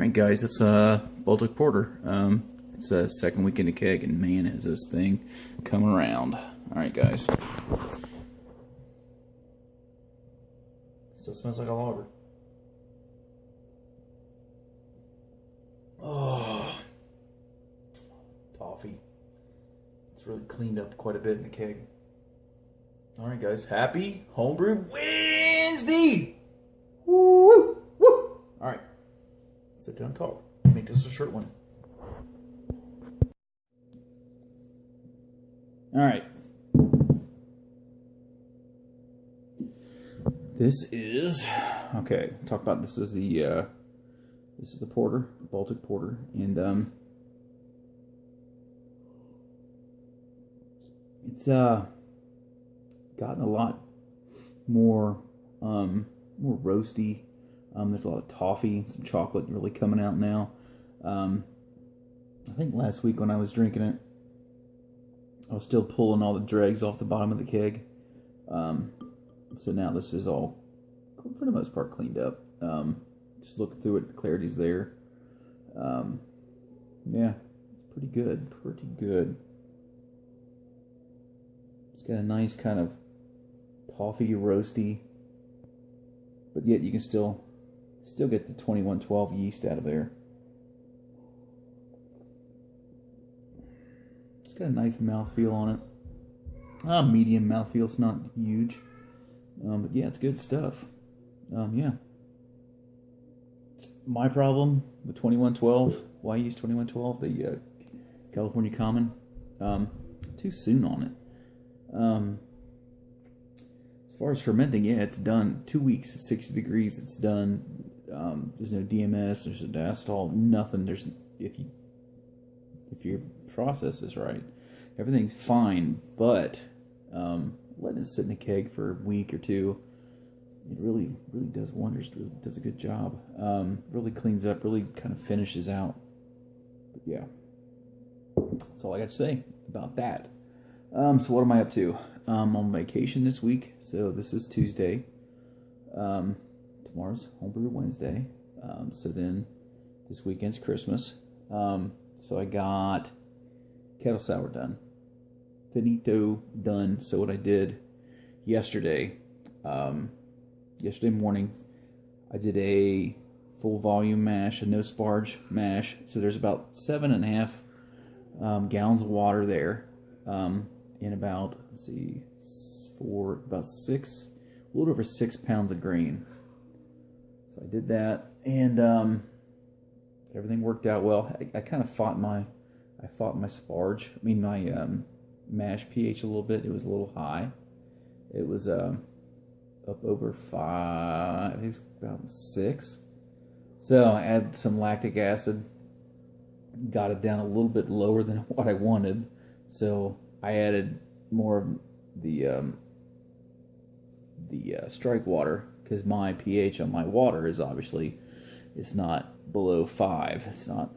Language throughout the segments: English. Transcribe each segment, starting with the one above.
Alright guys, it's Baltic Porter. It's a second week in the keg, and man, is this thing coming around. Alright guys. Still smells like a lager. Oh, toffee. It's really cleaned up quite a bit in the keg. Alright guys, happy Homebrew Wednesday! Woo! Woo! Alright. Sit down and talk. Make this a short one. Alright. This is talk about this is the porter, Baltic Porter, and it's gotten a lot more roasty. There's a lot of toffee, some chocolate really coming out now. I think last week when I was drinking it, I was still pulling all the dregs off the bottom of the keg. So now this is all, for the most part, cleaned up. Just looking through it, the clarity's there. Yeah, it's pretty good, pretty good. It's got a nice kind of toffee, roasty, but yet you can still get the 2112 yeast out of there. It's got a nice mouthfeel on it. Medium mouthfeel, it's not huge. But yeah, it's good stuff. Yeah. My problem with 2112, why I use 2112, the California Common, too soon on it. As far as fermenting, yeah, it's done. 2 weeks at 60 degrees, it's done. There's no DMS, there's no diastole, nothing. There's if your process is right, everything's fine. But letting it sit in the keg for a week or two, it really does wonders. Really does a good job. Really cleans up. Really kind of finishes out. But yeah, that's all I got to say about that. So what am I up to? I'm on vacation this week, so this is Tuesday. Tomorrow's Homebrew Wednesday. So then this weekend's Christmas. So I got kettle sour done. Finito done. So what I did yesterday morning, I did a full volume mash, a no sparge mash. So there's about 7.5 gallons of water there. In about, a little over 6 pounds of grain. So I did that, and everything worked out well. I kind of fought my sparge. I mean my mash pH a little bit. It was a little high. It was up over 5. I think it's about 6. So I added some lactic acid. Got it down a little bit lower than what I wanted. So I added more of the strike water, because my pH on my water is obviously, it's not below 5. It's not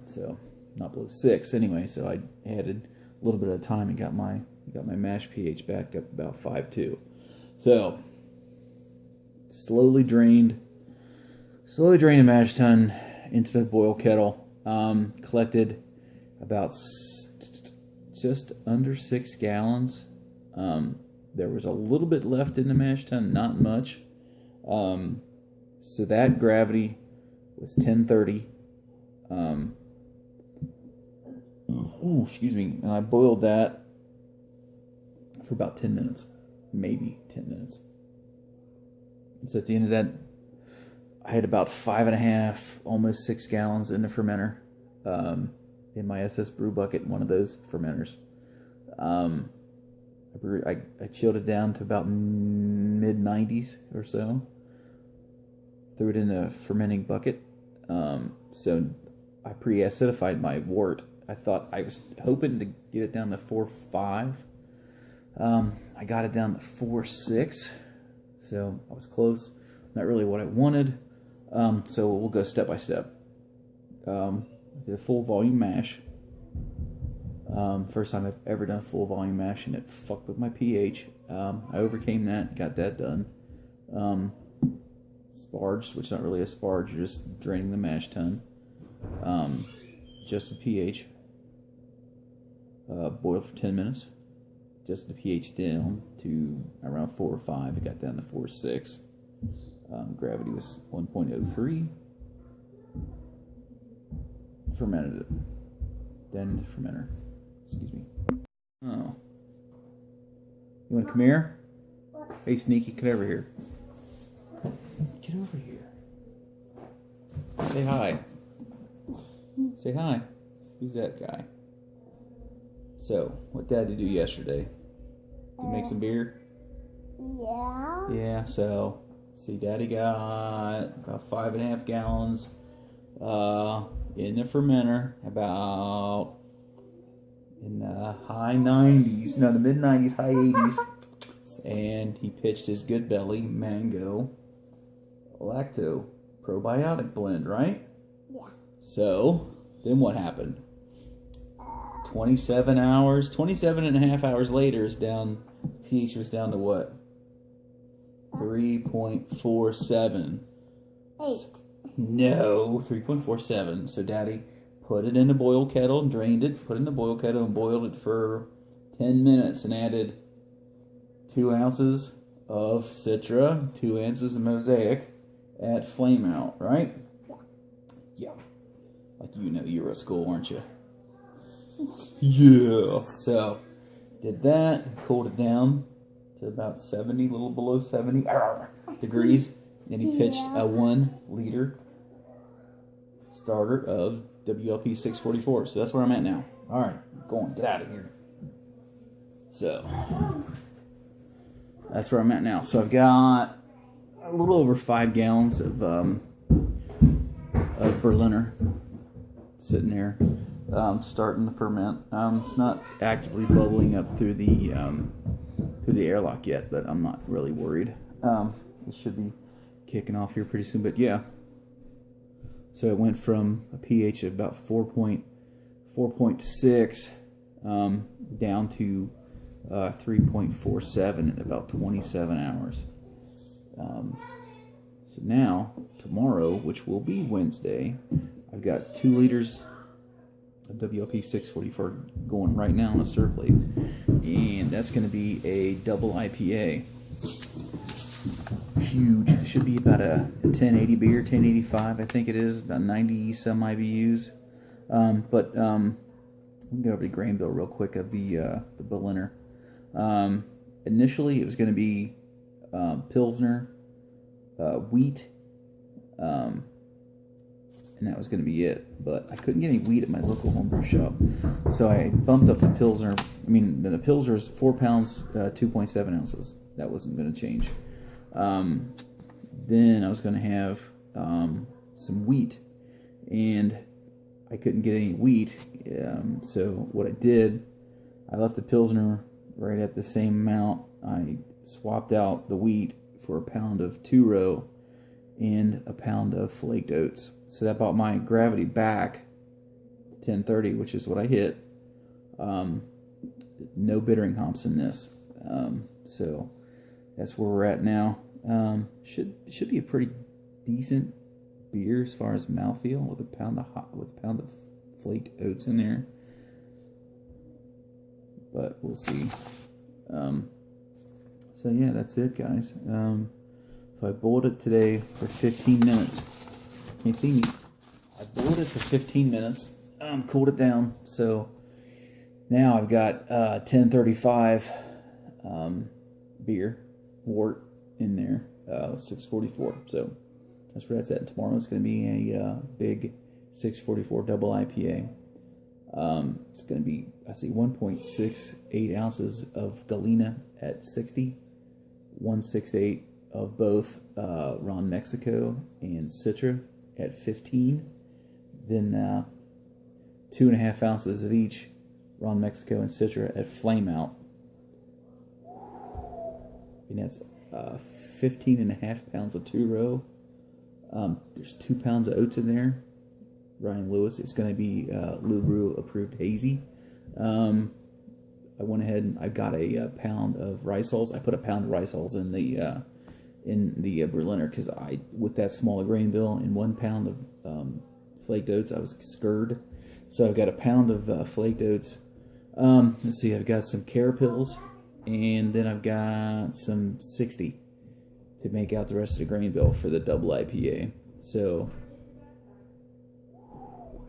below 6 anyway. So I added a little bit of time and got my mash pH back up about 5.2. So slowly drained a mash tun into the boil kettle. Collected about just under 6 gallons. There was a little bit left in the mash tun, not much. So that gravity was 1030. Excuse me. And I boiled that for about 10 minutes, maybe 10 minutes. So at the end of that, I had about 5.5, almost 6 gallons in the fermenter, in my SS brew bucket, one of those fermenters. I chilled it down to about mid-90s or so. Threw it in a fermenting bucket. So I pre-acidified my wort. I was hoping to get it down to 4.5. I got it down to 4.6. So I was close. Not really what I wanted. So we'll go step by step. I did a full volume mash. First time I've ever done a full volume mash, and it fucked with my pH. I overcame that, got that done. Sparge, which is not really a sparge, you're just draining the mash tun. Just the pH. Boiled for 10 minutes. Just the pH down to around 4 or 5. It got down to 4 or 6. Gravity was 1.03. Fermented it. Down into the fermenter. Excuse me. Oh. You want to come here? Hey, Sneaky, get over here. Get over here. Say hi. Say hi. Who's that guy? So, what Daddy do yesterday? You make some beer? Yeah. Yeah, so, see, Daddy got about 5.5 gallons in the fermenter, about in the high 90s, no, the mid 90s, high 80s, and he pitched his Good Belly Mango Lacto Probiotic Blend, right? Yeah. So, then what happened? 27 and a half hours later, is down, pH was down to what? 3.47. 8. No, 3.47. So Daddy put it in a boil kettle and drained it, put it in the boil kettle and boiled it for 10 minutes and added 2 ounces of Citra, 2 ounces of Mosaic at flame out, right? Yeah. Yeah. Like you know you were at school, weren't you? Yeah. So, did that, cooled it down to about 70, a little below 70 degrees. Then he pitched a 1 liter starter of WLP 644. So that's where I'm at now. All right, go on, get out of here. So, that's where I'm at now. So I've got a little over 5 gallons of Berliner sitting there. Starting to ferment. It's not actively bubbling up through the airlock yet, but I'm not really worried. It should be kicking off here pretty soon. But yeah, so it went from a pH of about 4.6 down to 3.47 in about 27 hours. So now tomorrow, which will be Wednesday, I've got 2 liters of WLP 644 going right now on a stir plate, and that's going to be a double IPA. Huge. It should be about a 1080 beer, 1085 I think it is, about 90 some IBUs. But we can go over the grain bill real quick of the Berliner. Initially it was going to be Pilsner, wheat, and that was going to be it. But I couldn't get any wheat at my local homebrew shop, so I bumped up the Pilsner. I mean, the Pilsner is 4 pounds, 2.7 ounces. That wasn't going to change. Then I was going to have some wheat, and I couldn't get any wheat. So what I did, I left the Pilsner right at the same amount. I swapped out the wheat for a pound of 2-row and a pound of flaked oats. So that brought my gravity back to 1030, which is what I hit. No bittering hops in this. So that's where we're at now. Should be a pretty decent beer as far as mouthfeel, with a pound of flaked oats in there. But we'll see. So yeah, that's it, guys. So I boiled it today for 15 minutes. Can't see me. I boiled it for 15 minutes. Cooled it down. So now I've got 1035 beer wort in there, 644. So that's where that's at. Tomorrow it's going to be a big 644 double IPA. It's going to be, I see, 1.68 ounces of Galena at 60, 168 of both Ron Mexico and Citra at 15, then 2.5 ounces of each Ron Mexico and Citra at Flame Out, and that's 15.5 pounds of 2-row. There's 2 pounds of oats in there. Ryan Lewis. It's going to be Lubru approved hazy. I went ahead and I got a pound of rice hulls. I put a pound of rice hulls in the Berliner because with that smaller grain bill and 1 pound of flaked oats. I was scared. So I've got a pound of flaked oats. Let's see, I've got some carapils, and then I've got some 60 to make out the rest of the grain bill for the double IPA. So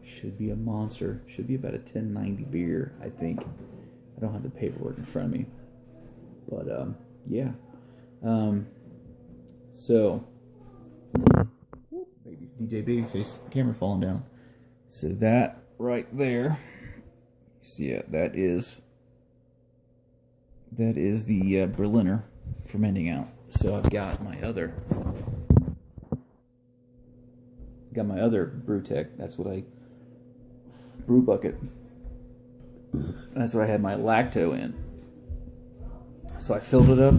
should be a monster. Should be about a 1090 beer, I think. I don't have the paperwork in front of me, but yeah. So baby DJ Babyface, camera falling down. So that right there. So yeah, that is the Berliner fermenting out. So I've got my other Brewtech. That's what I brew bucket. That's what I had my lacto in. So I filled it up.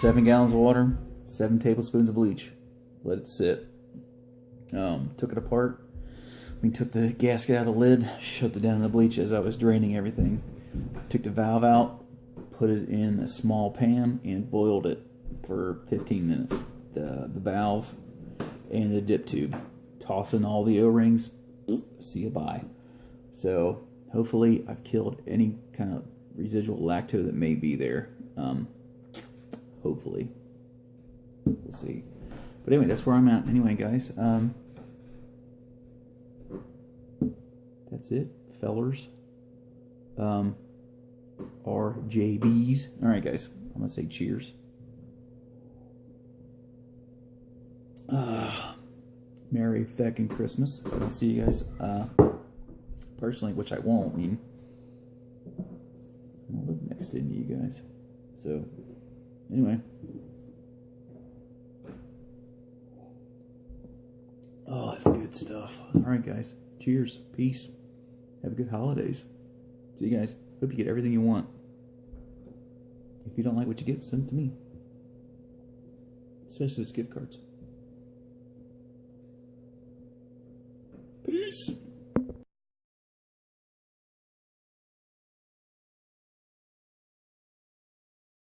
7 gallons of water, 7 tablespoons of bleach. Let it sit. Took it apart. We took the gasket out of the lid, shoved it down in the bleach as I was draining everything. Took the valve out, put it in a small pan, and boiled it for 15 minutes. The valve and the dip tube. Toss in all the O-rings. See you bye. So hopefully I've killed any kind of residual lacto that may be there. Hopefully. We'll see. But anyway, that's where I'm at. Anyway, guys. That's it, fellers. RJBs. Alright, guys. I'm going to say cheers. Merry Fecking Christmas. I don't see you guys personally, which I won't. I mean, I'll live next in to you guys. So, anyway. Oh, that's good stuff. Alright, guys. Cheers. Peace. Have a good holidays. See you guys. Hope you get everything you want. If you don't like what you get, send it to me. Especially those gift cards. Peace.